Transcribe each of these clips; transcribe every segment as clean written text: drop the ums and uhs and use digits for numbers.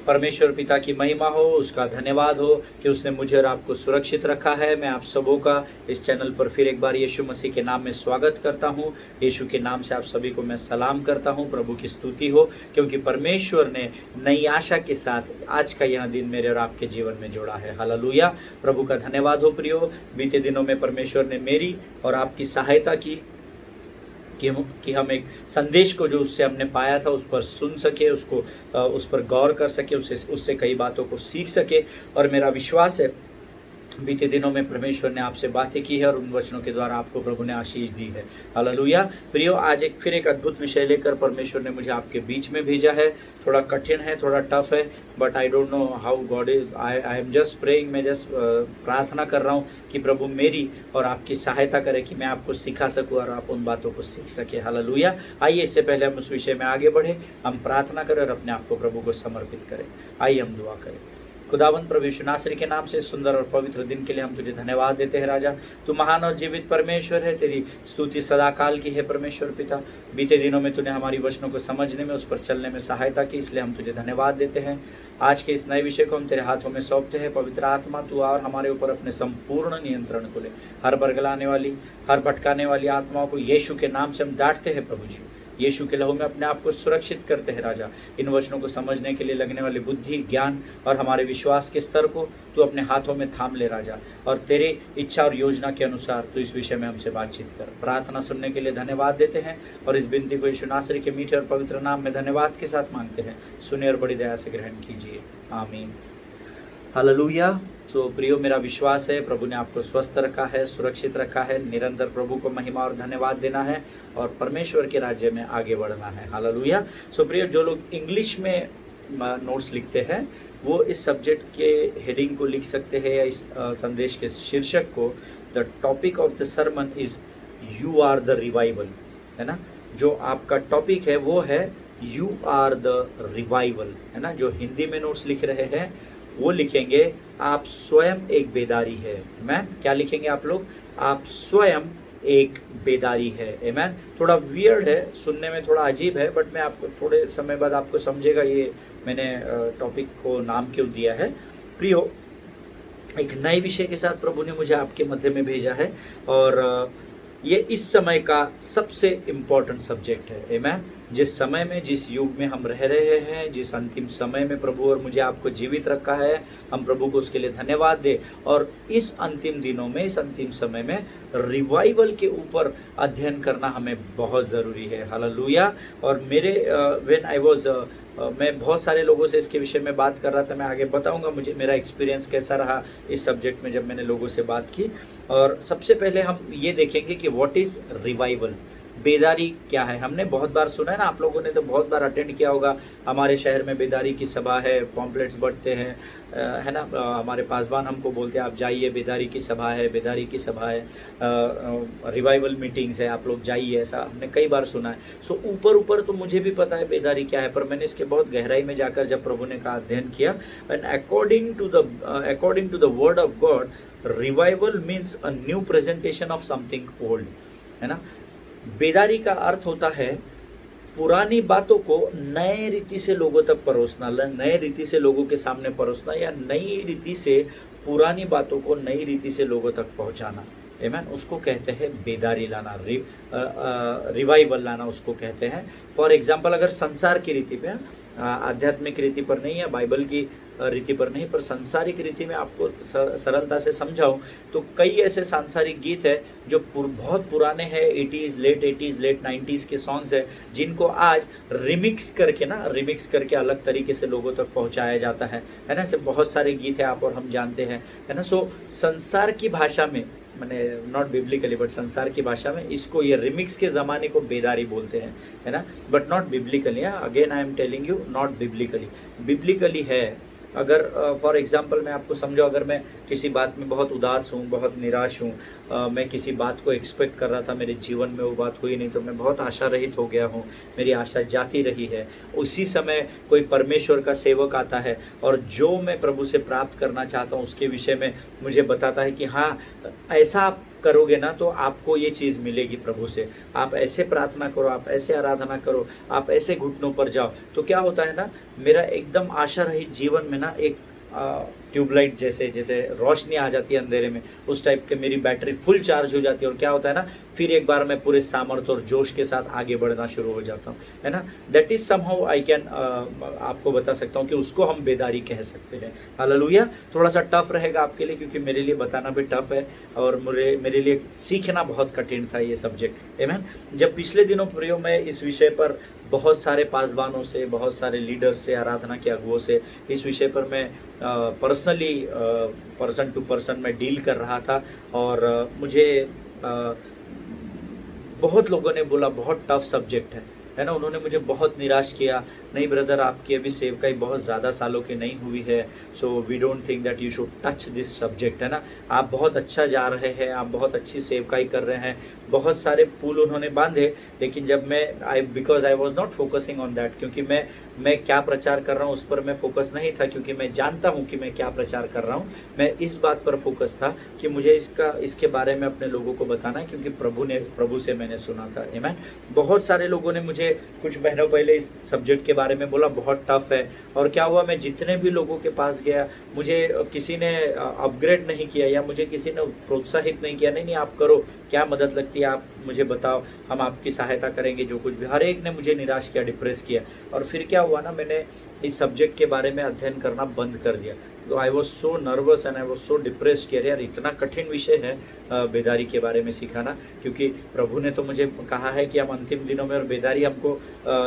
परमेश्वर पिता की महिमा हो, उसका धन्यवाद हो कि उसने मुझे और आपको सुरक्षित रखा है। मैं आप सबों का इस चैनल पर फिर एक बार यीशु मसीह के नाम में स्वागत करता हूँ। यीशु के नाम से आप सभी को मैं सलाम करता हूँ। प्रभु की स्तुति हो, क्योंकि परमेश्वर ने नई आशा के साथ आज का यह दिन मेरे और आपके जीवन में जोड़ा है। हालेलुया, प्रभु का धन्यवाद हो। प्रियो, बीते दिनों में परमेश्वर ने मेरी और आपकी सहायता की कि हम एक संदेश को जो उससे हमने पाया था उस पर सुन सके, उस पर गौर कर सके, उससे कई बातों को सीख सके। और मेरा विश्वास है बीते दिनों में परमेश्वर ने आपसे बातें की है और उन वचनों के द्वारा आपको प्रभु ने आशीष दी है। हालेलुया। प्रियो, आज फिर एक अद्भुत विषय लेकर परमेश्वर ने मुझे आपके बीच में भेजा है। थोड़ा कठिन है, थोड़ा टफ है, but I don't know how God is. I am just praying, मैं जस्ट प्रार्थना कर रहा हूँ कि प्रभु मेरी और आपकी सहायता करे कि मैं आपको सिखा सकूँ और आप उन बातों को सीख सके। हालेलुया। आइए, इससे पहले हम उस विषय में आगे बढ़े, हम प्रार्थना करें और अपने आप को प्रभु को समर्पित करें। आइए हम दुआ करें। खुदावंत प्रभु यीशु नासरी के नाम से सुंदर और पवित्र दिन के लिए हम तुझे धन्यवाद देते हैं। राजा, तू महान और जीवित परमेश्वर है, तेरी स्तुति सदा काल की है। परमेश्वर पिता, बीते दिनों में तूने हमारी वचनों को समझने में, उस पर चलने में सहायता की, इसलिए हम तुझे धन्यवाद देते हैं। आज के इस नए विषय को हम तेरे हाथों में सौंपते हैं। पवित्र आत्मा, तू और हमारे ऊपर अपने संपूर्ण नियंत्रण को ले। हर बरगलाने वाली, हर भटकाने वाली आत्माओं को यीशु के नाम से हम डांटते हैं। प्रभु जी, यीशु के लहू में अपने आप को सुरक्षित करते हैं। राजा, इन वचनों को समझने के लिए लगने वाली बुद्धि, ज्ञान और हमारे विश्वास के स्तर को तू अपने हाथों में थाम ले राजा, और तेरे इच्छा और योजना के अनुसार तू इस विषय में हमसे बातचीत कर। प्रार्थना सुनने के लिए धन्यवाद देते हैं और इस विनती को यीशु नासरी के मीठे और पवित्र नाम में धन्यवाद के साथ मांगते हैं। सुने और बड़ी दया से ग्रहण कीजिए, आमीन। हालेलुया। तो प्रियो, मेरा विश्वास है प्रभु ने आपको स्वस्थ रखा है, सुरक्षित रखा है। निरंतर प्रभु को महिमा और धन्यवाद देना है और परमेश्वर के राज्य में आगे बढ़ना है। हालेलुया। सो प्रियो, जो लोग इंग्लिश में नोट्स लिखते हैं वो इस सब्जेक्ट के हेडिंग को लिख सकते हैं या इस संदेश के शीर्षक को, the topic of the sermon is you are the revival, है ना। जो आपका टॉपिक है वो है यू आर द रिवाइवल, है ना। जो हिंदी में नोट्स लिख रहे हैं वो लिखेंगे आप स्वयं एक बेदारी है। आमेन। क्या लिखेंगे आप लोग? आप स्वयं एक बेदारी है। आमेन। थोड़ा वियर्ड है, सुनने में थोड़ा अजीब है, बट मैं आपको थोड़े समय बाद आपको समझेगा ये मैंने टॉपिक को नाम क्यों दिया है। प्रियो, एक नए विषय के साथ प्रभु ने मुझे आपके मध्य में भेजा है और ये इस समय का सबसे इम्पोर्टेंट सब्जेक्ट है। आमेन। जिस समय में, जिस युग में हम रह रहे हैं, जिस अंतिम समय में प्रभु और मुझे आपको जीवित रखा है, हम प्रभु को उसके लिए धन्यवाद दें। और इस अंतिम दिनों में, इस अंतिम समय में रिवाइवल के ऊपर अध्ययन करना हमें बहुत ज़रूरी है। हालेलुया। और मेरे व्हेन आई वाज मैं बहुत सारे लोगों से इसके विषय में बात कर रहा था। मैं आगे बताऊंगा मुझे मेरा एक्सपीरियंस कैसा रहा इस सब्जेक्ट में जब मैंने लोगों से बात की। और सबसे पहले हम ये देखेंगे कि व्हाट इज़ रिवाइवल, बेदारी क्या है। हमने बहुत बार सुना है ना, आप लोगों ने तो बहुत बार अटेंड किया होगा। हमारे शहर में बेदारी की सभा है, पॉम्पलेट्स बढ़ते हैं, है ना। हमारे पासवान हमको बोलते हैं आप जाइए, बेदारी की सभा है, बेदारी की सभा है, रिवाइवल मीटिंग्स है, आप लोग जाइए, ऐसा हमने कई बार सुना है। सो ऊपर ऊपर तो मुझे भी पता है बेदारी क्या है, पर मैंने इसके बहुत गहराई में जाकर जब प्रभु ने का अध्ययन किया, and according to the word of God, revival means a new presentation of something old, है ना। बेदारी का अर्थ होता है पुरानी बातों को नए रीति से लोगों तक परोसना, नए रीति से लोगों के सामने परोसना, या नई रीति से पुरानी बातों को नई रीति से लोगों तक पहुंचाना। आमेन। उसको कहते हैं बेदारी लाना, रिवाइवल लाना उसको कहते हैं। फॉर एग्जाम्पल, अगर संसार की रीति पे, आध्यात्मिक रीति पर नहीं, या बाइबल की रीति पर नहीं, पर सांसारिक रीति में आपको सरलता से समझाऊं तो कई ऐसे सांसारिक गीत है जो बहुत पुराने हैं, 80s, late 80s, late 90s के सॉन्ग्स है, जिनको आज रिमिक्स करके अलग तरीके से लोगों तक पहुंचाया जाता है ना। ऐसे बहुत सारे गीत है, आप और हम जानते हैं, है ना। सो संसार की भाषा में, मैंने नॉट बिब्लिकली बट संसार की भाषा में इसको, ये रिमिक्स के ज़माने को बेदारी बोलते हैं, है ना। But not biblically, again I am telling you, not biblically है। अगर फॉर एग्जांपल मैं आपको समझाऊँ, अगर मैं किसी बात में बहुत उदास हूँ, बहुत निराश हूँ, मैं किसी बात को एक्सपेक्ट कर रहा था, मेरे जीवन में वो बात हुई नहीं, तो मैं बहुत आशा रहित हो गया हूँ, मेरी आशा जाती रही है। उसी समय कोई परमेश्वर का सेवक आता है और जो मैं प्रभु से प्राप्त करना चाहता हूँ उसके विषय में मुझे बताता है कि हाँ, ऐसा आप करोगे ना तो आपको ये चीज़ मिलेगी प्रभु से, आप ऐसे प्रार्थना करो, आप ऐसे आराधना करो, आप ऐसे घुटनों पर जाओ। तो क्या होता है ना, मेरा एकदम आशा रहित जीवन में ना एक ट्यूबलाइट जैसे जैसे रोशनी आ जाती है अंधेरे में, उस टाइप के मेरी बैटरी फुल चार्ज हो जाती है। और क्या होता है ना, फिर एक बार मैं पूरे सामर्थ्य और जोश के साथ आगे बढ़ना शुरू हो जाता हूँ, है ना। That is somehow I can आपको बता सकता हूँ कि उसको हम बेदारी कह सकते हैं। हालेलुया। थोड़ा सा टफ रहेगा आपके लिए, क्योंकि मेरे लिए बताना भी टफ है और मेरे लिए सीखना बहुत कठिन था ये सब्जेक्ट। आमीन। जब पिछले दिनों प्रियो मैं इस विषय पर बहुत सारे पासवानों से, बहुत सारे लीडर से, आराधना के अगुओं से इस विषय पर मैं पर्सनली पर्सन टू पर्सन में डील कर रहा था। और मुझे बहुत लोगों ने बोला बहुत टफ सब्जेक्ट है ना। उन्होंने मुझे बहुत निराश किया, नहीं ब्रदर आपकी अभी सेवकाई बहुत ज़्यादा सालों की नहीं हुई है, so we don't think that you should touch this subject, है ना। आप बहुत अच्छा जा रहे हैं, आप बहुत अच्छी सेवकाई कर रहे हैं, बहुत सारे पुल उन्होंने बांधे। लेकिन जब मैं because I was not focusing on that, क्योंकि मैं क्या प्रचार कर रहा हूँ उस पर मैं फोकस नहीं था, क्योंकि मैं जानता हूँ कि मैं क्या प्रचार कर रहा हूँ। मैं इस बात पर फोकस था कि मुझे इसके बारे में अपने लोगों को बताना है, क्योंकि प्रभु से मैंने सुना था। आमीन। बहुत सारे लोगों ने मुझे कुछ महीनों पहले इस सब्जेक्ट के बारे में बोला बहुत टफ है। और क्या हुआ, मैं जितने भी लोगों के पास गया, मुझे किसी ने अपग्रेड नहीं किया या मुझे किसी ने प्रोत्साहित नहीं किया, नहीं आप करो, क्या मदद लगती है आप मुझे बताओ, हम आपकी सहायता करेंगे, जो कुछ भी। हर एक ने मुझे निराश किया, डिप्रेस किया। और फिर क्या हुआ ना, मैंने इस सब्जेक्ट के बारे में अध्ययन करना बंद कर दिया। तो I was so nervous and I was so depressed कि अरे यार इतना कठिन विषय है बेदारी के बारे में सिखाना, क्योंकि प्रभु ने तो मुझे कहा है कि हम अंतिम दिनों में और बेदारी हमको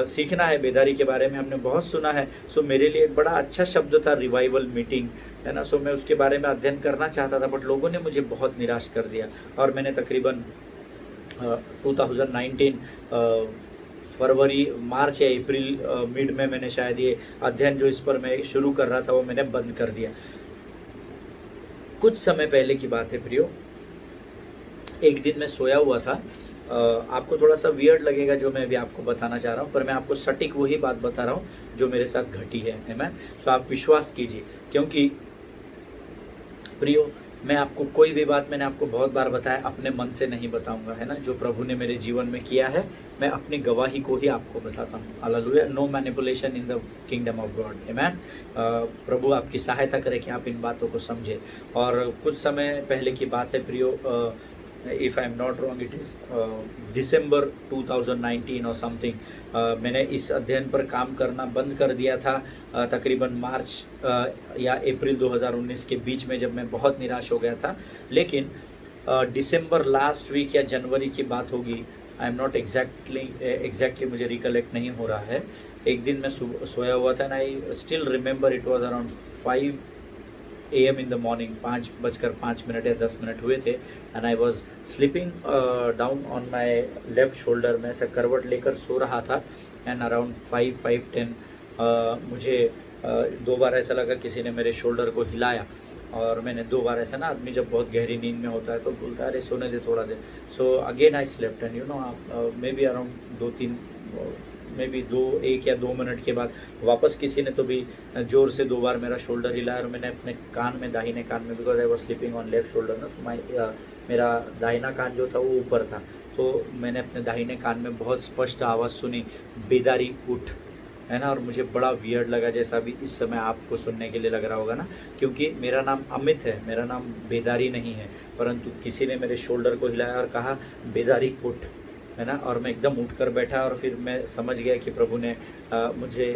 सीखना है, बेदारी के बारे में हमने बहुत सुना है। सो मेरे लिए एक बड़ा अच्छा शब्द था रिवाइवल मीटिंग, है ना। सो मैं उसके बारे में अध्ययन करना चाहता था, बट लोगों ने मुझे बहुत निराश कर दिया। और मैंने तकरीबन 2019 फरवरी, मार्च या अप्रैल मिड में मैंने शायद ये अध्ययन जो इस पर मैं शुरू कर रहा था वो मैंने बंद कर दिया। कुछ समय पहले की बात है प्रियो, एक दिन मैं सोया हुआ था। आपको थोड़ा सा वियर्ड लगेगा जो मैं अभी आपको बताना चाह रहा हूँ, पर मैं आपको सटीक वही बात बता रहा हूँ जो मेरे साथ घटी है। आमीन। सो आप विश्वास कीजिए, क्योंकि प्रियो मैं आपको कोई भी बात, मैंने आपको बहुत बार बताया, अपने मन से नहीं बताऊंगा, है ना। जो प्रभु ने मेरे जीवन में किया है मैं अपनी गवाही को ही आपको बताता हूँ। Hallelujah. No manipulation in the kingdom of God. आमीन। प्रभु आपकी सहायता करे कि आप इन बातों को समझे। और कुछ समय पहले की बात है प्रियो, if I am not wrong it is December 2019 और समथिंग, मैंने इस अध्ययन पर काम करना बंद कर दिया था। तकरीबन मार्च या अप्रैल 2019 के बीच में, जब मैं बहुत निराश हो गया था। लेकिन दिसंबर लास्ट वीक या जनवरी की बात होगी, आई एम नॉट एग्जैक्टली मुझे रिकलेक्ट नहीं हो रहा है। एक दिन मैं सोया हुआ था, and I still remember it was around 5 AM in the morning, 5:05 या 10 मिनट हुए थे। And I was sleeping down on my left shoulder. मैं ऐसा करवट लेकर सो रहा था। एंड अराउंड 5:10 मुझे 2 बार ऐसा लगा किसी ने मेरे शोल्डर को हिलाया। और मैंने 2 बार ऐसा ना, आदमी जब बहुत गहरी नींद में होता है तो बोलता है अरे सोने दे थोड़ा देर। So again I slept, and you know maybe around 1 या 2 मिनट के बाद वापस किसी ने तो भी ज़ोर से 2 बार मेरा शोल्डर हिलाया। और मैंने अपने कान में, दाहिने कान में, because I was sleeping on left shoulder ना, सो मेरा दाहिना कान जो था वो ऊपर था, तो मैंने अपने दाहिने कान में बहुत स्पष्ट आवाज़ सुनी, बेदारी उठ, है ना। और मुझे बड़ा वियर्ड लगा, जैसा भी इस समय आपको सुनने के लिए लग रहा होगा ना, क्योंकि मेरा नाम अमित है, मेरा नाम बेदारी नहीं है। परंतु किसी ने मेरे शोल्डर को हिलाया और कहा बेदारी उठ, है ना। और मैं एकदम उठकर बैठा, और फिर मैं समझ गया कि प्रभु ने मुझे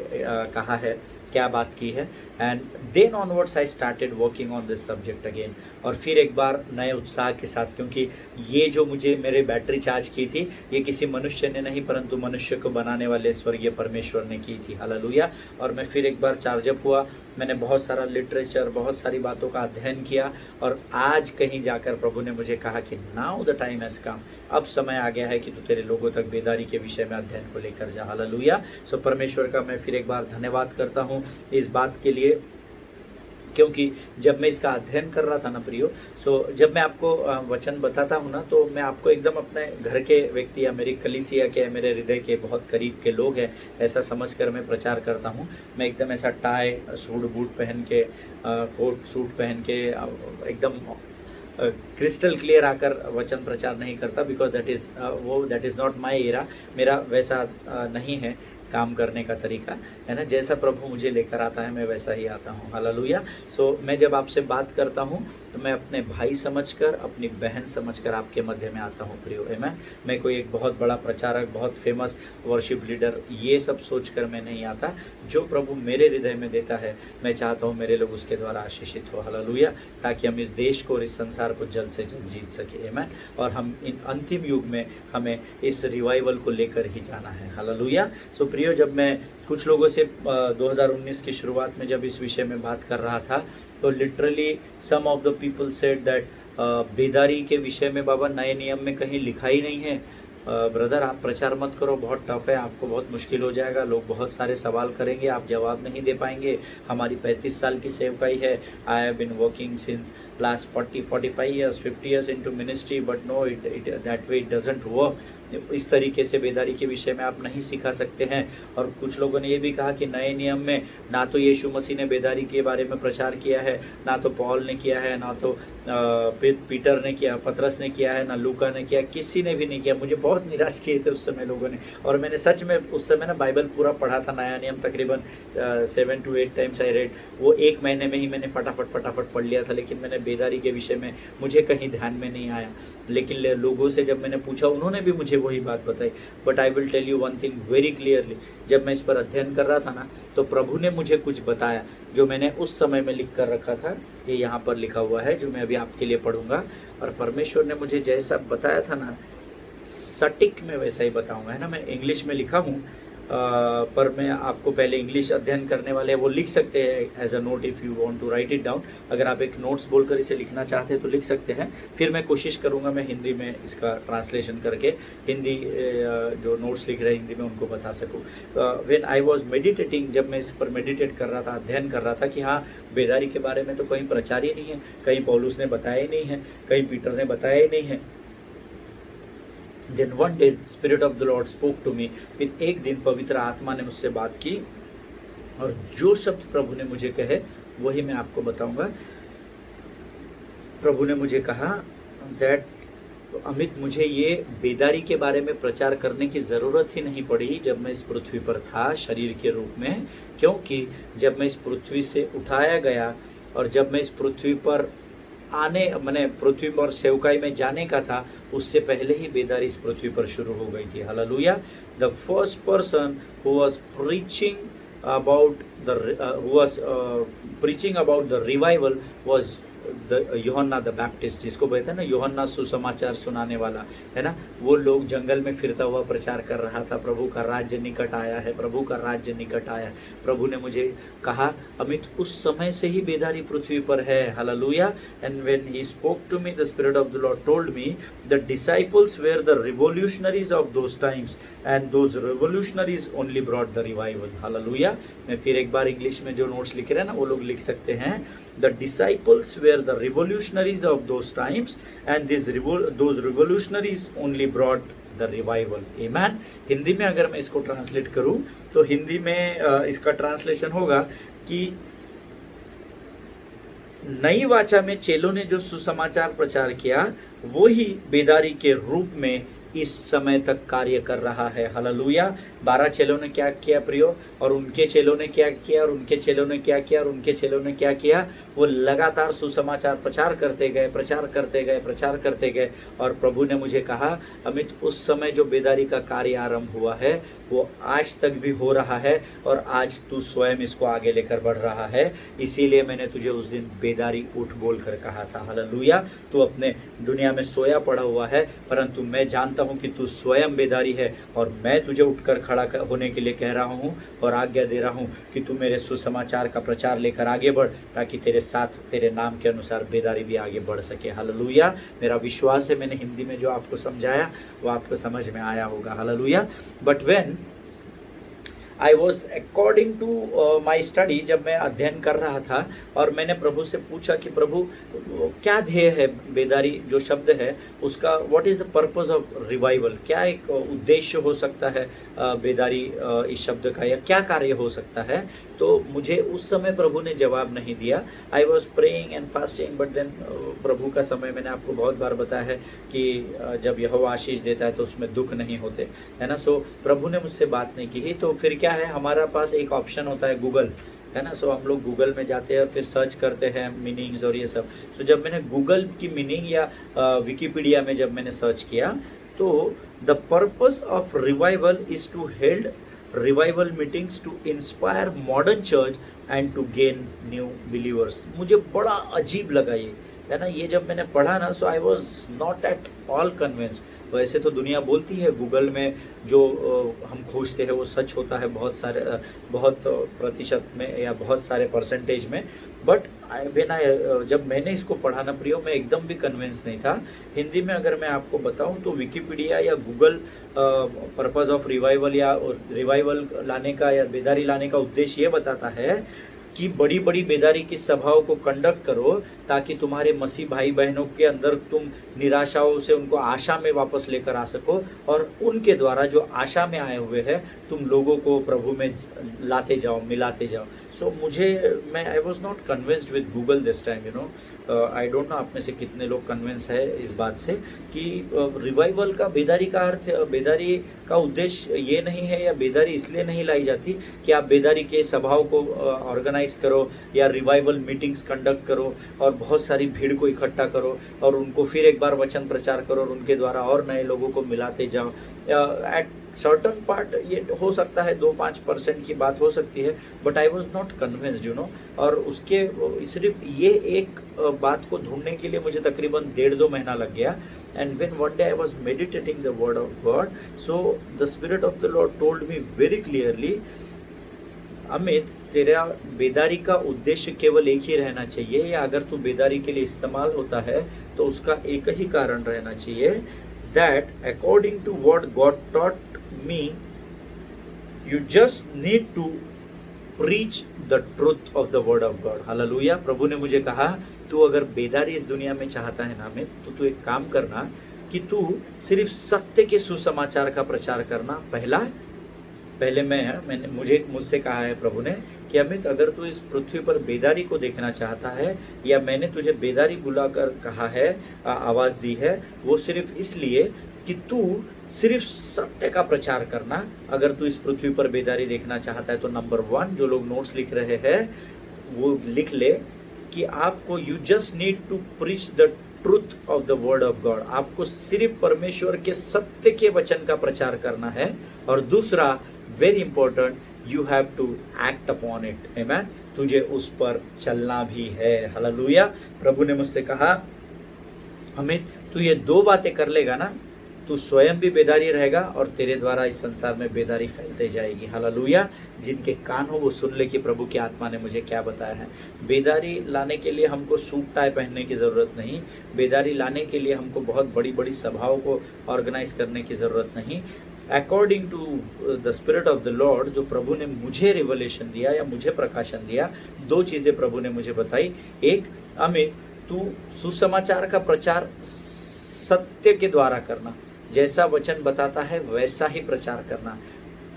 कहा है, क्या बात की है। And then onwards I started working on this subject again. और फिर एक बार नए उत्साह के साथ, क्योंकि ये जो मुझे मेरे बैटरी चार्ज की थी, ये किसी मनुष्य ने नहीं, परंतु मनुष्य को बनाने वाले स्वर्गीय परमेश्वर ने की थी। हालेलुया। और मैं फिर एक बार चार्जअप हुआ। मैंने बहुत सारा लिटरेचर, बहुत सारी बातों का अध्ययन किया। और आज कहीं जाकर प्रभु ने मुझे कहा कि now the time has come, अब समय आ गया है कि तू तेरे लोगों तक बेदारी के विषय में अध्ययन को लेकर जा। हालेलुया। सो परमेश्वर का मैं फिर एक बार धन्यवाद करता हूँ इस बात के लिए क्योंकि जब मैं इसका अध्ययन कर रहा था ना प्रियो, जब मैं आपको वचन बताता हूँ ना, तो मैं आपको एकदम अपने घर के व्यक्ति या मेरी कलीसिया के, मेरे हृदय के बहुत करीब के लोग हैं ऐसा समझकर मैं प्रचार करता हूँ। मैं एकदम ऐसा टाई सूट बूट पहन के, कोट सूट पहन के एकदम क्रिस्टल क्लियर आकर वचन प्रचार नहीं करता, because that is not my era. मेरा वैसा नहीं है काम करने का तरीका, है ना। जैसा प्रभु मुझे लेकर आता है मैं वैसा ही आता हूँ। हालेलुया। मैं जब आपसे बात करता हूँ तो मैं अपने भाई समझकर, अपनी बहन समझकर आपके मध्य में आता हूँ प्रियो। मैं कोई एक बहुत बड़ा प्रचारक, बहुत फेमस वर्शिप लीडर, ये सब सोचकर मैं नहीं आता। जो प्रभु मेरे हृदय में देता है मैं चाहता हूँ मेरे लोग उसके द्वारा आशीषित हो। हालेलुया। ताकि हम इस देश को और इस संसार को जल्द से जल्द जीत सके। आमीन। और हम इन अंतिम युग में हमें इस रिवाइवल को लेकर ही जाना है। हालेलुया। प्रियो, जब मैं कुछ लोगों से 2019 की शुरुआत में जब इस विषय में बात कर रहा था, तो literally some of the people said that बेदारी के विषय में बाबा नए नियम में कहीं लिखा ही नहीं है। ब्रदर आप प्रचार मत करो, बहुत टफ है, आपको बहुत मुश्किल हो जाएगा, लोग बहुत सारे सवाल करेंगे, आप जवाब नहीं दे पाएंगे। हमारी 35 साल की सेवकाई है। I have been working since last 45 years, 50 years into ministry, but know it that way it doesn't work. इस तरीके से बेदारी के विषय में आप नहीं सिखा सकते हैं। और कुछ लोगों ने ये भी कहा कि नए नियम में ना तो यीशु मसीह ने बेदारी के बारे में प्रचार किया है, ना तो पौल ने किया है, ना तो पीटर ने किया, पतरस ने किया है, ना लूका ने किया, किसी ने भी नहीं किया। मुझे बहुत निराश किए थे उस समय लोगों ने। और मैंने सच में उस समय ना बाइबल पूरा पढ़ा था, नया नियम तकरीबन 7 to 8 टाइम्स आई रेड। वो एक महीने में ही मैंने फटाफट पढ़ लिया था। लेकिन मैंने बेदारी के विषय में मुझे कहीं ध्यान में नहीं आया। लेकिन लोगों से जब मैंने पूछा उन्होंने भी मुझे वही बात बताई। But I will tell you one thing very clearly, जब मैं इस पर अध्ययन कर रहा था ना, तो प्रभु ने मुझे कुछ बताया जो मैंने उस समय में लिख कर रखा था। ये यहाँ पर लिखा हुआ है जो मैं अभी आपके लिए पढ़ूंगा। और परमेश्वर ने मुझे जैसा बताया था ना, सटीक में वैसा ही बताऊंगा, है ना। मैं इंग्लिश में लिखा हूँ, पर मैं आपको पहले इंग्लिश अध्ययन करने वाले वो लिख सकते हैं as a note if you want to write it down. अगर आप एक नोट्स बोलकर इसे लिखना चाहते हैं तो लिख सकते हैं। फिर मैं कोशिश करूंगा मैं हिंदी में इसका ट्रांसलेशन करके हिंदी जो नोट्स लिख रहे हैं हिंदी में उनको बता सकूं। व्हेन आई वाज मेडिटेटिंग, जब मैं इस पर मेडिटेट कर रहा था, अध्ययन कर रहा था कि हाँ बेदारी के बारे में तो कहीं प्रचार ही नहीं है, कहीं पौलुस ने बताया ही नहीं है, कहीं पीटर ने बताया ही नहीं है। Then one day Spirit of the Lord spoke to me। फिर एक दिन पवित्र आत्मा ने मुझसे बात की और जो शब्द प्रभु ने मुझे कहे वही मैं आपको बताऊंगा। प्रभु ने मुझे कहा दैट अमित, मुझे ये बेदारी के बारे में प्रचार करने की ज़रूरत ही नहीं पड़ी जब मैं इस पृथ्वी पर था शरीर के रूप में, क्योंकि जब मैं इस पृथ्वी से उठाया गया और जब मैं इस पृथ्वी पर मैंने पृथ्वी पर सेवकाई में जाने का था, उससे पहले ही बेदारी इस पृथ्वी पर शुरू हो गई थी। Hallelujah. The first person who was preaching about the revival was यूहन्ना द बैप्टिस्ट, जिसको कहते हैं ना यूहन्ना सुसमाचार सुनाने वाला, है ना। वो लोग जंगल में फिरता हुआ प्रचार कर रहा था, प्रभु का राज्य निकट आया है, प्रभु का राज्य निकट आया है। प्रभु ने मुझे कहा अमित उस समय से ही बेदारी पृथ्वी पर है। Hallelujah. And when he spoke to me, the spirit of the Lord told me the disciples were the revolutionaries of those times and those revolutionaries only brought the revival. Hallelujah. मैं फिर एक बार इंग्लिश में जो notes लिख रहे हैं ना वो लोग लिख सकते हैं। The disciples were the revolutionaries of those times and those revolutionaries only brought the revival. Amen. Hindi में अगर मैं इसको ट्रांसलेट करूं तो हिंदी में इसका ट्रांसलेशन होगा कि नई वाचा में चेलों ने जो सुसमाचार प्रचार किया वही बेदारी के रूप में इस समय तक कार्य कर रहा है। हालेलुया। 12 चेलों ने क्या किया प्रियो, और उनके चेलों ने क्या किया, और उनके चेलों ने क्या किया, और उनके चेलों ने क्या किया। वो लगातार सुसमाचार प्रचार करते गए। और प्रभु ने मुझे कहा अमित उस समय जो बेदारी का कार्य आरंभ हुआ है वो आज तक भी हो रहा है और आज तू स्वयं इसको आगे लेकर बढ़ रहा है। इसीलिए मैंने तुझे उस दिन बेदारी उठ बोल कर कहा था। हालेलुया। तू अपने दुनिया में सोया पड़ा हुआ है, परंतु मैं जानता हूं कि तू स्वयं बेदारी है और मैं तुझे उठकर खड़ा होने के लिए कह रहा हूं और आज्ञा दे रहा हूं कि तू मेरे सुसमाचार का प्रचार लेकर आगे बढ़, ताकि तेरे साथ तेरे नाम के अनुसार बेदारी भी आगे बढ़ सके। हालेलुया। मेरा विश्वास है मैंने हिंदी में जो आपको समझाया वो आपको समझ में आया होगा। Hallelujah. But when I was according to my study, जब मैं अध्ययन कर रहा था और मैंने प्रभु से पूछा कि प्रभु क्या ध्येय है बेदारी जो शब्द है उसका, what is the purpose of revival, क्या एक उद्देश्य हो सकता है बेदारी इस शब्द का, या क्या कार्य हो सकता है। तो मुझे उस समय प्रभु ने जवाब नहीं दिया। I was praying and fasting, but then प्रभु का समय मैंने आपको बहुत बार बताया है कि जब यहोवा आशीष देता है तो उसमें दुख नहीं होते, है ना। सो प्रभु ने मुझसे बात नहीं की, तो फिर क्या है, हमारा पास एक ऑप्शन होता है गूगल, है ना। सो हम लोग गूगल में जाते हैं और फिर सर्च करते हैं मीनिंग्स और ये सब। सो जब मैंने गूगल की मीनिंग या विकिपीडिया में जब मैंने सर्च किया तो the purpose of revival is to held revival meetings to inspire modern church and to gain new believers. मुझे बड़ा अजीब लगा ये, है ना। ये जब मैंने पढ़ा ना, so I was not at all convinced. वैसे तो दुनिया बोलती है गूगल में जो हम खोजते हैं वो सच होता है बहुत प्रतिशत में या बहुत सारे परसेंटेज में, बट जब मैंने इसको पढ़ा ना प्रियो, मैं एकदम भी कन्विंस नहीं था। हिंदी में अगर मैं आपको बताऊं तो विकिपीडिया या गूगल पर्पस ऑफ रिवाइवल या रिवाइवल लाने का या बेदारी लाने का उद्देश्य ये बताता है कि बड़ी बड़ी बेदारी की सभाओं को कंडक्ट करो ताकि तुम्हारे मसीह भाई बहनों के अंदर तुम निराशाओं से उनको आशा में वापस लेकर आ सको, और उनके द्वारा जो आशा में आए हुए हैं तुम लोगों को प्रभु में लाते जाओ, मिलाते जाओ। सो मैं आई was not convinced with Google this time, you know. I don't know आप में से कितने लोग कन्विंस है इस बात से कि रिवाइवल का, बेदारी का अर्थ, बेदारी का उद्देश्य ये नहीं है, या बेदारी इसलिए नहीं लाई जाती कि आप बेदारी के सभाओं को ऑर्गेनाइज करो या रिवाइवल मीटिंग्स कंडक्ट करो और बहुत सारी भीड़ को इकट्ठा करो और उनको फिर एक बार वचन प्रचार करो और उनके द्वारा और नए लोगों को मिलाते जाओ। एट सर्टन पार्ट ये हो सकता है, 2-5% की बात हो सकती है, but I was not convinced, you know. और उसके सिर्फ ये एक बात को ढूंढने के लिए मुझे तकरीबन 1.5-2 महीना लग गया। And when one day I was meditating the word of God, so the spirit of the Lord told me very clearly, Amit, तेरा बेदारी का उद्देश्य केवल एक ही रहना चाहिए, या अगर तू बेदारी के लिए इस्तेमाल होता है तो उसका एक ही कारण रहना चाहिए, that according to what God taught me, you just need to preach the truth of the word of God. Hallelujah. प्रभु ने मुझे कहा, तू अगर बेदारी इस दुनिया में चाहता है ना में, तो तू एक काम करना कि तू सिर्फ सत्य के सुसमाचार का प्रचार करना। पहले मुझसे कहा है प्रभु ने कि अमित, अगर तू इस पृथ्वी पर बेदारी को देखना चाहता है, या मैंने तुझे बेदारी बुलाकर कहा है, आवाज़ दी है, वो सिर्फ इसलिए कि तू सिर्फ सत्य का प्रचार करना। अगर तू इस पृथ्वी पर बेदारी देखना चाहता है तो नंबर 1, जो लोग नोट्स लिख रहे हैं वो लिख ले कि आपको you just need to preach the truth of the word of God. आपको सिर्फ परमेश्वर के सत्य के वचन का प्रचार करना है। और दूसरा, very important, you have to act upon it. Amen. तुझे उस पर चलना भी है। हालेलुया। प्रभु ने मुझसे कहा, अमित, तू ये 2 बातें कर लेगा ना, तू स्वयं भी बेदारी रहेगा और तेरे द्वारा इस संसार में बेदारी फैलते जाएगी। हालेलुया। जिनके कान हो वो सुन ले कि प्रभु की आत्मा ने मुझे क्या बताया है। बेदारी लाने के लिए हमको सूट टाई पहनने की ज़रूरत नहीं। बेदारी लाने के लिए हमको बहुत बड़ी बड़ी सभाओं को ऑर्गेनाइज करने की ज़रूरत नहीं। According to the spirit of the Lord, जो प्रभु ने मुझे रिवलेशन दिया या मुझे प्रकाशन दिया, 2 चीज़ें प्रभु ने मुझे बताई। एक, अमित, तू सुसमाचार का प्रचार सत्य के द्वारा करना, जैसा वचन बताता है वैसा ही प्रचार करना।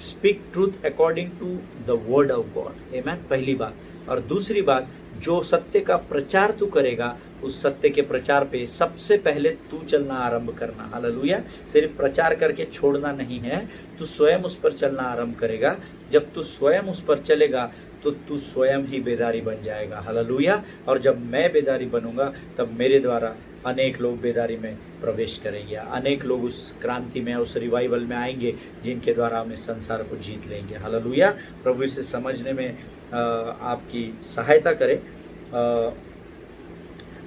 Speak truth according to the word of God. Amen. पहली बात। और दूसरी बात, जो सत्य का प्रचार तू करेगा, उस सत्य के प्रचार पे सबसे पहले तू चलना आरंभ करना। हालेलुया। सिर्फ प्रचार करके छोड़ना नहीं है, तू स्वयं उस पर चलना आरंभ करेगा। जब तू स्वयं उस पर चलेगा तो तू स्वयं ही बेदारी बन जाएगा। हालेलुया। और जब मैं बेदारी बनूंगा तब मेरे द्वारा अनेक लोग बेदारी में प्रवेश करेंगे, अनेक लोग उस क्रांति में, उस रिवाइवल में आएंगे जिनके द्वारा हम इस संसार को जीत लेंगे। हालेलुया। प्रभु इसे समझने में आपकी सहायता करे।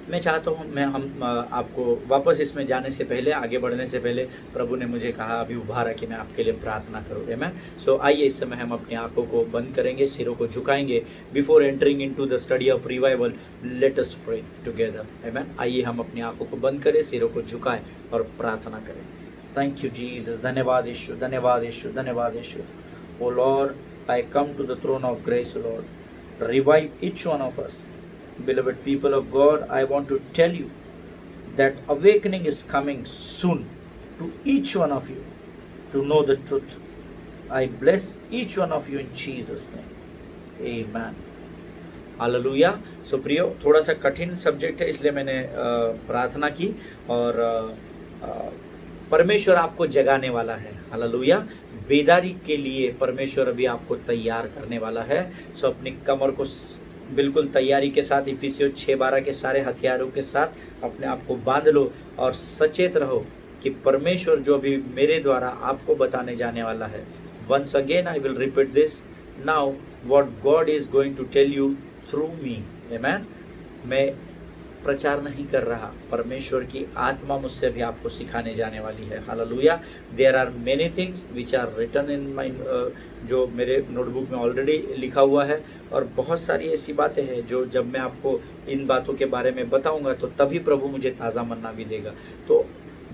मैं चाहता हूँ हम आपको वापस इसमें जाने से पहले, आगे बढ़ने से पहले, प्रभु ने मुझे कहा, अभी उभारा कि मैं आपके लिए प्रार्थना करूँ। आमेन। सो आइए इस समय हम अपनी आंखों को बंद करेंगे, सिरों को झुकाएंगे। Before entering into the study of revival, let us pray together. Amen. आइए हम अपनी आंखों को बंद करें, सिरों को झुकाएं और प्रार्थना करें। Thank you Jesus. धन्यवाद यीशु, धन्यवाद यीशु, धन्यवाद यीशु। ओ Lord, I come to the throne of grace, Lord. Revive each one of us. Beloved people of God, I want to tell you that awakening is coming soon to each one of you to know the truth. I bless each one of you in Jesus' name. Amen. Hallelujah. So प्रियो, थोड़ा सा कठिन subject है, इसलिए मैंने प्रार्थना की और परमेश्वर आपको जगाने वाला है। हालेलुया। बेदारी के लिए परमेश्वर अभी आपको तैयार करने वाला है। सो अपनी कमर को बिल्कुल तैयारी के साथ, इफिसियों 6:12 के सारे हथियारों के साथ अपने आप को बांध लो और सचेत रहो कि परमेश्वर जो अभी मेरे द्वारा आपको बताने जाने वाला है। Once again I will repeat this now, what God is going to tell you through me. Amen. मैं प्रचार नहीं कर रहा, परमेश्वर की आत्मा मुझसे भी आपको सिखाने जाने वाली है। Hallelujah. There are many things which are written in my, जो मेरे नोटबुक में ऑलरेडी लिखा हुआ है, और बहुत सारी ऐसी बातें हैं जो जब मैं आपको इन बातों के बारे में बताऊंगा तो तभी प्रभु मुझे ताज़ा मन्ना भी देगा। तो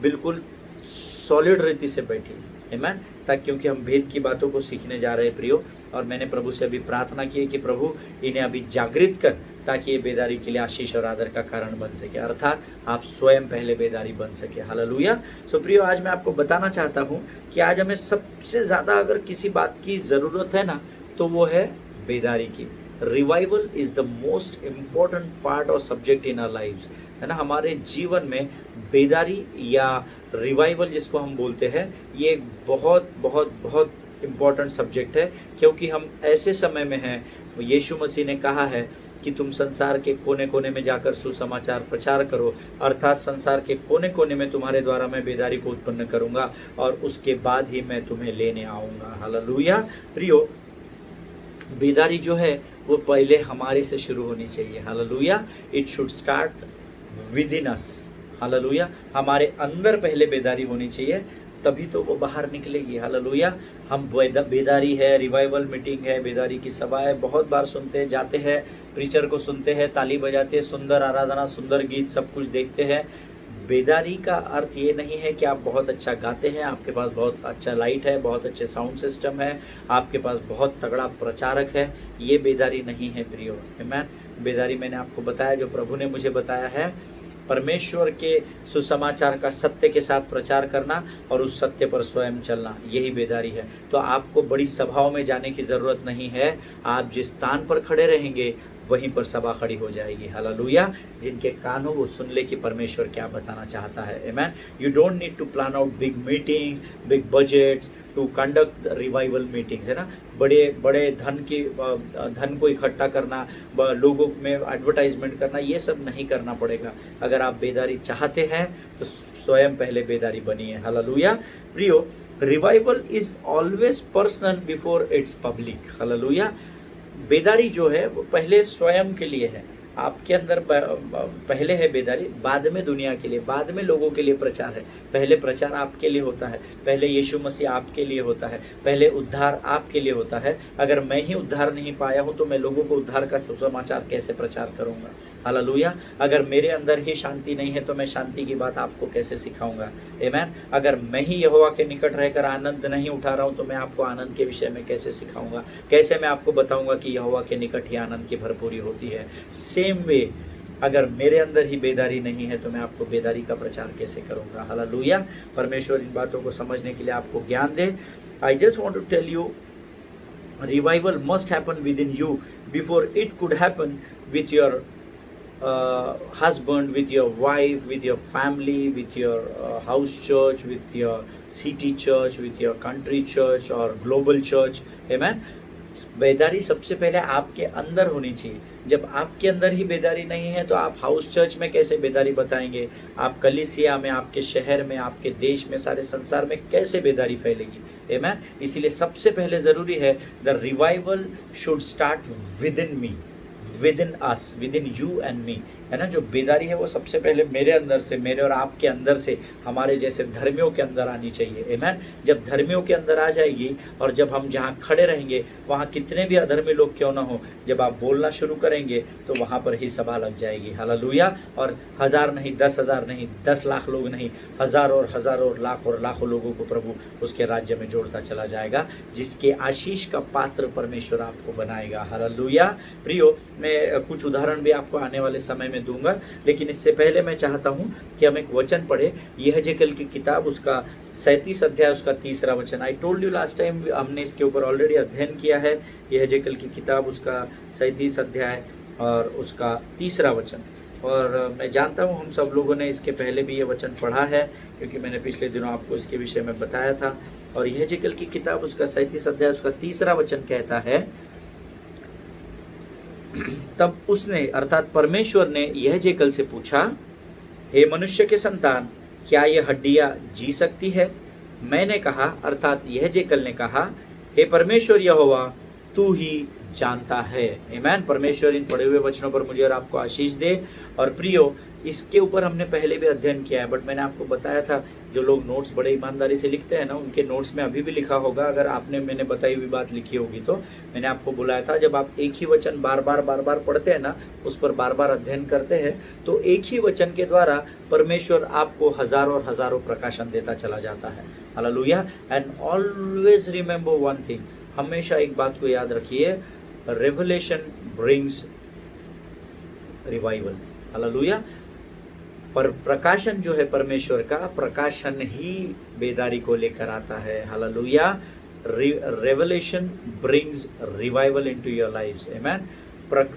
बिल्कुल सॉलिड रीति से बैठिए। आमेन। ताकि क्योंकि हम भेद की बातों को सीखने जा रहे हैं प्रियो, और मैंने प्रभु से अभी प्रार्थना की है कि प्रभु इन्हें अभी जागृत कर, ताकि ये बेदारी के लिए आशीष और आदर का कारण बन सके, अर्थात आप स्वयं पहले बेदारी बन सके। हालेलुया। सो प्रियो, आज मैं आपको बताना चाहता हूँ कि आज हमें सबसे ज़्यादा अगर किसी बात की ज़रूरत है ना, तो वो है बेदारी की। Revival is the most important part और सब्जेक्ट इन आवर लाइव्स, है ना। हमारे जीवन में बेदारी या रिवाइवल जिसको हम बोलते हैं, ये एक बहुत बहुत बहुत इम्पॉर्टेंट सब्जेक्ट है, क्योंकि हम ऐसे समय में हैं। यीशु मसीह ने कहा है कि तुम संसार के कोने कोने में जाकर सुसमाचार प्रचार करो, अर्थात संसार के कोने कोने में तुम्हारे द्वारा मैं बेदारी को उत्पन्न करूंगा और उसके बाद ही मैं तुम्हें लेने आऊँगा। हालेलुया। प्रियो, बेदारी जो है वो पहले हमारे से शुरू होनी चाहिए। Hallelujah. It should start with in us. Hallelujah. हमारे अंदर पहले बेदारी होनी चाहिए, तभी तो वो बाहर निकलेगी। हालेलुया। हम बेदारी है, रिवाइवल मीटिंग है, बेदारी की सभा है, बहुत बार सुनते हैं, जाते हैं, प्रीचर को सुनते हैं, ताली बजाते हैं, सुंदर आराधना, सुंदर गीत, सब कुछ देखते हैं। बेदारी का अर्थ ये नहीं है कि आप बहुत अच्छा गाते हैं, आपके पास बहुत अच्छा लाइट है, बहुत अच्छे साउंड सिस्टम है, आपके पास बहुत तगड़ा प्रचारक है। ये बेदारी नहीं है प्रियो। आमेन। बेदारी मैंने आपको बताया, जो प्रभु ने मुझे बताया है, परमेश्वर के सुसमाचार का सत्य के साथ प्रचार करना और उस सत्य पर स्वयं चलना, यही बेदारी है। तो आपको बड़ी सभाओं में जाने की ज़रूरत नहीं है, आप जिस स्थान पर खड़े रहेंगे वहीं पर सभा खड़ी हो जाएगी। हालेलुया। जिनके कान हो वो सुन ले कि परमेश्वर क्या बताना चाहता है। Amen. You don't need to plan out big meetings, big budgets to conduct revival meetings, है ना। बड़े बड़े धन को इकट्ठा करना, लोगों में एडवर्टाइजमेंट करना, ये सब नहीं करना पड़ेगा। अगर आप बेदारी चाहते हैं तो स्वयं पहले बेदारी बनिए। हालेलुया। प्रियो, revival is always personal before it's public. Hallelujah. बेदारी जो है वो पहले स्वयं के लिए है, आपके अंदर पहले है बेदारी, बाद में दुनिया के लिए, बाद में लोगों के लिए प्रचार है। पहले प्रचार आपके लिए होता है, पहले यीशु मसीह आपके लिए होता है, पहले उद्धार आपके लिए होता है। अगर मैं ही उद्धार नहीं पाया हूँ तो मैं लोगों को उद्धार का सुसमाचार कैसे प्रचार करूँगा। हालेलुया। अगर मेरे अंदर ही शांति नहीं है तो मैं शांति की बात आपको कैसे सिखाऊंगा। आमेन। अगर मैं ही यहोवा के निकट रहकर आनंद नहीं उठा रहा हूँ तो मैं आपको आनंद के विषय में कैसे सिखाऊंगा, कैसे मैं आपको बताऊंगा कि यहोवा के निकट ही आनंद की भरपूरी होती है। सेम वे, अगर मेरे अंदर ही बेदारी नहीं है तो मैं आपको बेदारी का प्रचार कैसे करूंगा। हालेलुया। परमेश्वर इन बातों को समझने के लिए आपको ज्ञान दे। I just want to tell you, revival must happen within you before it could happen with your husband, with your wife, with your family, with your house church, with your city church, with your country church or global church. Amen. बेदारी सबसे पहले आपके अंदर होनी चाहिए। जब आपके अंदर ही बेदारी नहीं है तो आप हाउस चर्च में कैसे बेदारी बताएंगे, आप कलीसिया में, आपके शहर में, आपके देश में, सारे संसार में कैसे बेदारी फैलेगी। आमेन। इसीलिए सबसे पहले ज़रूरी है the revival should start with in me, with in us, with in you and me, है ना। जो बेदारी है वो सबसे पहले मेरे अंदर से, मेरे और आपके अंदर से, हमारे जैसे धर्मियों के अंदर आनी चाहिए। आमीन। जब धर्मियों के अंदर आ जाएगी और जब हम जहाँ खड़े रहेंगे वहाँ कितने भी अधर्मी लोग क्यों ना हो, जब आप बोलना शुरू करेंगे तो वहाँ पर ही सभा लग जाएगी। हालेलुया। और 1000 नहीं, 10,000 नहीं, 10 लाख लोग नहीं, हज़ारों और हज़ारों, लाख और लाखों लोगों को प्रभु उसके राज्य में जोड़ता चला जाएगा, जिसके आशीष का पात्र परमेश्वर आपको बनाएगा। हालेलुया। प्रियो, मैं कुछ उदाहरण भी आपको आने वाले समय में दूंगा, लेकिन इससे पहले मैं चाहता हूं कि हम एक वचन पढ़े। यहेजकेल की किताब, उसका 37 अध्याय, उसका 3रा वचन। I told you last time, हमने इसके ऊपर ऑलरेडी अध्ययन किया है। यहेजकेल की किताब, उसका 37 अध्याय और उसका 3रा वचन। और मैं जानता हूँ हम सब लोगों ने इसके पहले भी ये वचन पढ़ा है, क्योंकि मैंने पिछले दिनों आपको इसके विषय में बताया था। और यहेजकेल की किताब, उसका 37 अध्याय, उसका 3रा वचन कहता है, तब उसने अर्थात परमेश्वर ने यहेजकेल से पूछा, हे मनुष्य के संतान, क्या ये हड्डियां जी सकती है? मैंने कहा, अर्थात यहेजकेल ने कहा, हे परमेश्वर यहोवा, तू ही जानता है। आमीन। परमेश्वर इन पढ़े हुए वचनों पर मुझे और आपको आशीष दे। और प्रियो, इसके ऊपर हमने पहले भी अध्ययन किया है, बट मैंने आपको बताया था, जो लोग नोट्स बड़े ईमानदारी से लिखते हैं ना, उनके नोट्स में अभी भी लिखा होगा, अगर आपने मैंने बताई हुई बात लिखी होगी तो। मैंने आपको बुलाया था, जब आप एक ही वचन बार बार पढ़ते हैं ना, उस पर बार बार अध्ययन करते हैं, तो एक ही वचन के द्वारा परमेश्वर आपको हज़ारों और हज़ारों प्रकाशन देता चला जाता है। Hallelujah. And always remember one thing, हमेशा एक बात को याद रखिए, रेवलेशन ब्रिंग्स रिवाइवल। हालेलुया। पर प्रकाशन जो है परमेश्वर का, प्रकाशन ही बेदारी को लेकर आता है। Hallelujah. Revelation brings revival into your lives. आमीन।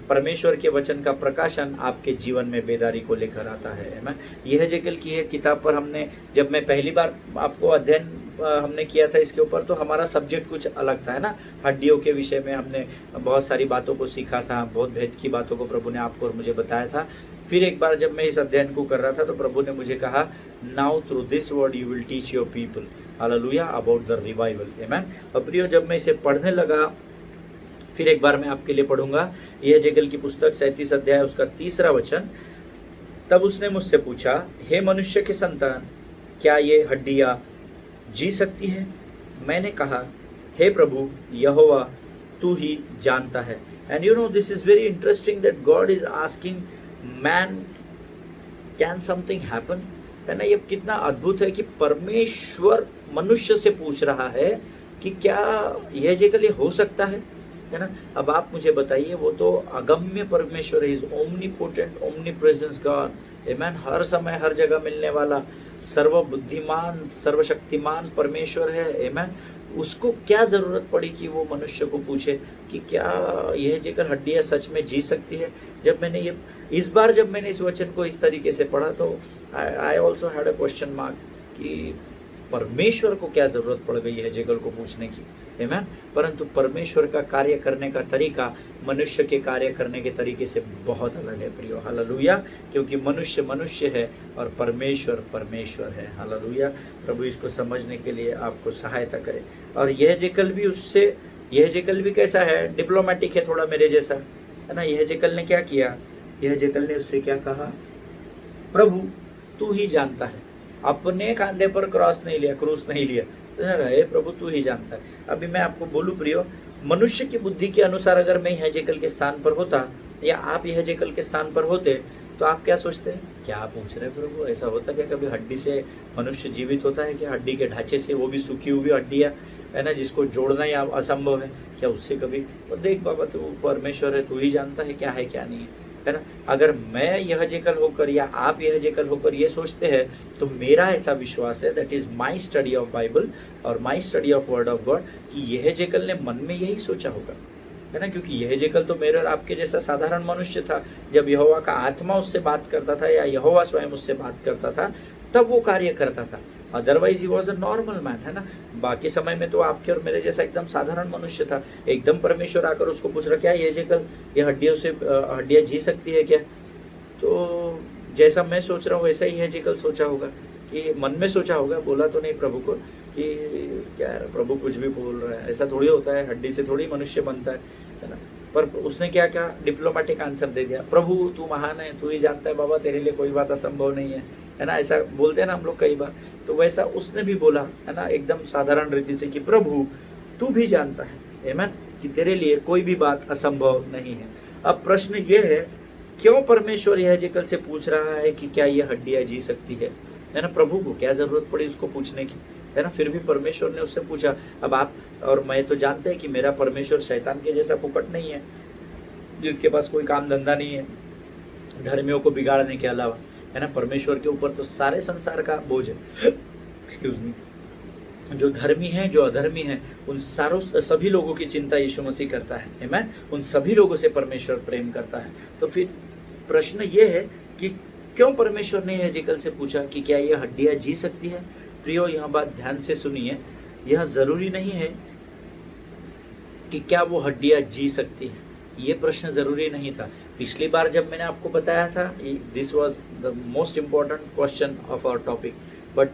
परमेश्वर के वचन का प्रकाशन आपके जीवन में बेदारी को लेकर आता है। आमीन। यहेजकेल की एक किताब पर हमने, जब मैं पहली बार आपको अध्ययन हमने किया था इसके ऊपर, तो हमारा सब्जेक्ट कुछ अलग था, है ना। हड्डियों के विषय में हमने बहुत सारी बातों को सीखा था, बहुत भेद की बातों को प्रभु ने आपको और मुझे बताया था। फिर एक बार जब मैं इस अध्ययन को कर रहा था, तो प्रभु ने मुझे कहा, now through this word you will teach your people, hallelujah, about the revival. आमीन। और प्रियो, जब मैं इसे पढ़ने लगा, फिर एक बार मैं आपके लिए पढ़ूंगा यहेजकेल की पुस्तक 37 अध्याय, उसका 3रा वचन। तब उसने मुझसे पूछा, हे मनुष्य के संतान, क्या ये हड्डियां जी सकती है? मैंने कहा, हे प्रभु यहोवा, तू ही जानता है। And you no, this is very interesting that God is asking man, can something happen, है ना। ये कितना अद्भुत है कि परमेश्वर मनुष्य से पूछ रहा है कि क्या यहेजकेल ये हो सकता है ना। अब आप मुझे बताइए, वो तो अगम्य परमेश्वर है, इज ओमनीपोटेंट, ओमनीप्रेजेंस गॉड। आमीन। हर समय हर जगह मिलने वाला सर्वबुद्धिमान सर्वशक्तिमान परमेश्वर है। आमीन। उसको क्या जरूरत पड़ी कि वो मनुष्य को पूछे कि क्या यहेजकेल हड्डियां सच में जी सकती है? जब मैंने ये इस बार जब मैंने इस वचन को इस तरीके से पढ़ा, तो I also had a question mark कि परमेश्वर को क्या जरूरत पड़ गई यहेजकेल को पूछने की। आमीन। परंतु परमेश्वर का कार्य करने का तरीका मनुष्य के कार्य करने के तरीके से बहुत अलग है प्रियो। हालेलुया। क्योंकि मनुष्य मनुष्य है और परमेश्वर परमेश्वर है। हालेलुया। प्रभु इसको समझने के लिए आपको सहायता करे। और यहेजकेल भी उससे, यहेजकेल भी कैसा है, डिप्लोमेटिक है थोड़ा मेरे जैसा, है ना। यहेजकेल ने क्या किया? यहेजकेल ने उससे क्या कहा? प्रभु तू ही जानता है। अपने कांधे पर क्रॉस नहीं लिया, क्रूस नहीं लिया, हे प्रभु तू ही जानता है। अभी मैं आपको बोलूं प्रियो, मनुष्य की बुद्धि के अनुसार अगर मैं यहेजकेल के स्थान पर होता, या आप यहेजकेल के स्थान पर होते, तो आप क्या सोचते हैं? क्या पूछ रहे प्रभु, ऐसा होता क्या? कभी हड्डी से मनुष्य जीवित होता है क्या? हड्डी के ढांचे से, वो भी सूखी हुई हड्डियाँ, है ना, जिसको जोड़ना ही असंभव है, क्या उससे कभी? तो देख बाबा, तू परमेश्वर है, तू ही जानता है क्या है क्या नहीं है ना। अगर मैं यहेजकेल होकर या आप यहेजकेल होकर ये सोचते हैं, तो मेरा ऐसा विश्वास है, that is my study of Bible और my study of word of God, कि यहेजकेल ने मन में यही सोचा होगा, है ना। क्योंकि यहेजकेल तो मेरे और आपके जैसा साधारण मनुष्य था। जब यहोवा का आत्मा उससे बात करता था या यहोवा स्वयं उससे बात करता था, तब वो कार्य करता था। Otherwise he was a normal man, है ना। बाकी समय में तो आपके और मेरे जैसा एकदम साधारण मनुष्य था। एकदम परमेश्वर आकर उसको पूछ रहा, क्या यहेजकेल ये हड्डियों से हड्डियाँ जी सकती है क्या? तो जैसा मैं सोच रहा हूँ वैसा ही यहेजकेल सोचा होगा, कि मन में सोचा होगा, बोला तो नहीं प्रभु को कि क्या प्रभु कुछ भी बोल रहा है, ऐसा थोड़ी होता है, हड्डी से थोड़ी मनुष्य बनता है ना। पर उसने क्या कहा, डिप्लोमेटिक आंसर दे दिया, प्रभु तू महान है, तू ही जानता है बाबा, तेरे लिए कोई बात असंभव नहीं है ना, ऐसा बोलते हैं ना हम लोग कई बार। तो वैसा उसने भी बोला है ना, एकदम साधारण रीति से कि प्रभु तू भी जानता है आमीन, कि तेरे लिए कोई भी बात असंभव नहीं है। अब प्रश्न ये है, क्यों परमेश्वर यह जेकल से पूछ रहा है कि क्या ये हड्डियां जी सकती है ना। प्रभु को क्या जरूरत पड़ी उसको पूछने की, है ना, फिर भी परमेश्वर ने उससे पूछा। अब आप और मैं तो जानते हैं कि मेरा परमेश्वर शैतान के जैसा फुकट नहीं है, जिसके पास कोई काम धंधा नहीं है धर्मियों को बिगाड़ने के अलावा, है ना। परमेश्वर के ऊपर तो सारे संसार का बोझ है एक्सक्यूज मी। जो धर्मी है, जो अधर्मी है, उन सारों सभी लोगों की चिंता यीशु मसीह करता है आमीन। उन सभी लोगों से परमेश्वर प्रेम करता है। तो फिर प्रश्न ये है कि क्यों परमेश्वर ने यह जेकल से पूछा कि क्या यह हड्डियां जी सकती है। प्रियो, यह बात ध्यान से सुनिए, यह जरूरी नहीं है कि क्या वो हड्डियां जी सकती है, ये प्रश्न जरूरी नहीं था। पिछली बार जब मैंने आपको बताया था, this was the most important question of our topic, but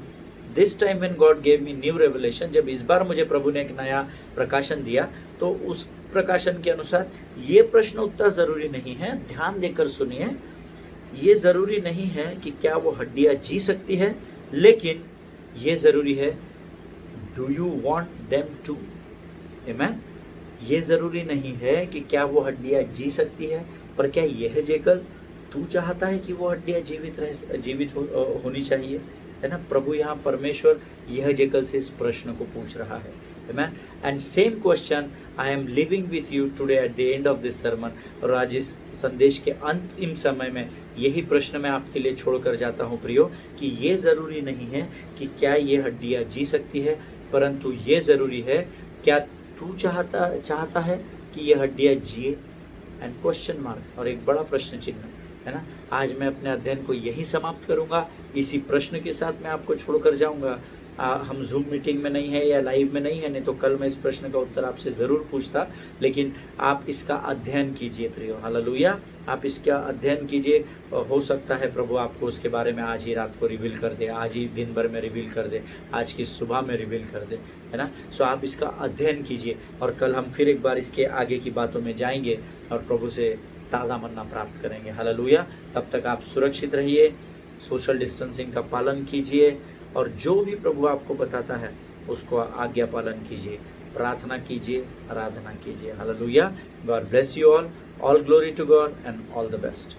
this time when God gave me new revelation, जब इस बार मुझे प्रभु ने एक नया प्रकाशन दिया, तो उस प्रकाशन के अनुसार ये प्रश्न उतना जरूरी नहीं है। ध्यान देकर सुनिए, ये जरूरी नहीं है कि क्या वो हड्डियां जी सकती है, लेकिन ये जरूरी है, do you want them to आमीन। ये जरूरी नहीं है कि क्या वो हड्डियां जी सकती है, पर क्या यह जेकल तू चाहता है कि वो हड्डियां जीवित होनी चाहिए, है ना। प्रभु यहाँ परमेश्वर यह जेकल से इस प्रश्न को पूछ रहा है आमीन। And same question I am living with you today at the end of this sermon. और आज इस संदेश के अंतिम समय में यही प्रश्न मैं आपके लिए छोड़कर जाता हूँ प्रियो, कि ये ज़रूरी नहीं है कि क्या ये हड्डियाँ जी सकती है, परंतु ये ज़रूरी है क्या तू चाहता है कि ये हड्डियाँ जिए, एंड क्वेश्चन मार्क और एक बड़ा प्रश्न चिन्ह, है ना। आज मैं अपने अध्ययन को यही समाप्त करूंगा, इसी प्रश्न के साथ मैं आपको छोड़कर जाऊंगा। हम जूम मीटिंग में नहीं है या लाइव में नहीं है, नहीं तो कल मैं इस प्रश्न का उत्तर आपसे ज़रूर पूछता, लेकिन आप इसका अध्ययन कीजिए प्रियो, हालेलुया। आप इसका अध्ययन कीजिए, हो सकता है प्रभु आपको उसके बारे में आज ही रात को रिवील कर दे, आज ही दिन भर में रिवील कर दे, आज की सुबह में रिवील कर दे, है ना। सो आप इसका अध्ययन कीजिए, और कल हम फिर एक बार इसके आगे की बातों में जाएंगे और प्रभु से ताज़ा मन्ना प्राप्त करेंगे, हालेलुया। तब तक आप सुरक्षित रहिए, सोशल डिस्टेंसिंग का पालन कीजिए, और जो भी प्रभु आपको बताता है उसको आज्ञा पालन कीजिए, प्रार्थना कीजिए, आराधना कीजिए, hallelujah. God bless you all glory to God and all the best.